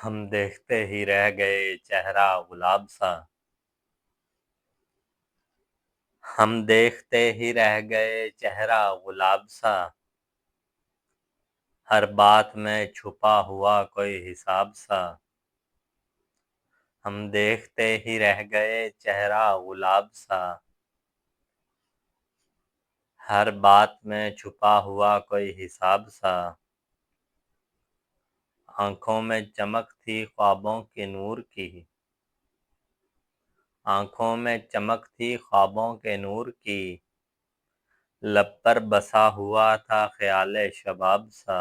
ہم دیکھتے ہی رہ گئے چہرہ گلاب سا، ہم دیکھتے ہی رہ گئے چہرہ گلاب سا، ہر بات میں چھپا ہوا کوئی حساب سا، ہم دیکھتے ہی رہ گئے چہرہ گلاب سا، ہر بات میں چھپا ہوا کوئی حساب سا، آنکھوں میں چمک تھی خوابوں کے نور کی، آنکھوں میں چمک تھی خوابوں کے نور کی، لب پر بسا ہوا تھا خیال شباب سا،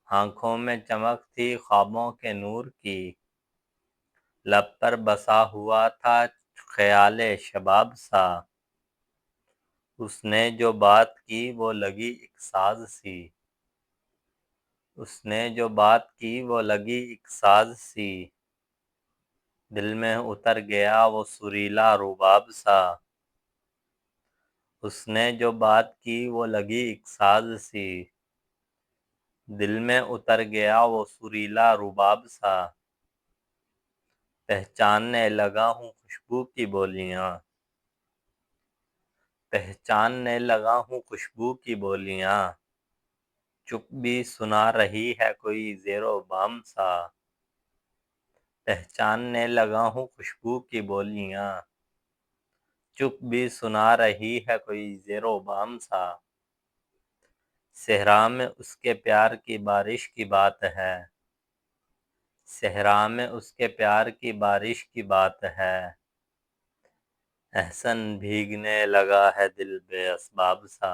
آنکھوں میں چمک تھی خوابوں کے نور کی، لب پر بسا ہوا تھا خیال شباب سا، اس نے جو بات کی وہ لگی ایک ساز سی، اس نے جو بات کی وہ لگی ایک ساز سی، دل میں اتر گیا وہ سریلا رباب سا، اس نے جو بات کی وہ لگی ایک ساز سی، دل میں اتر گیا وہ سریلا رباب سا، پہچاننے لگا ہوں خوشبو کی بولیاں، پہچاننے لگا ہوں خوشبو کی بولیاں، چپ بھی سنا رہی ہے کوئی زیر و بام سا، پہچاننے لگا ہوں خوشبو کی بولیاں، چپ بھی سنا رہی ہے کوئی زیر و بام سا، صحرا میں اس کے پیار کی بارش کی بات ہے، صحرا میں اس کے پیار کی بارش کی بات ہے، احسن بھیگنے لگا ہے دل بے اسباب سا،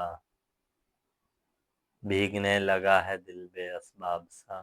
بھیگنے لگا ہے دل بے اسباب سا۔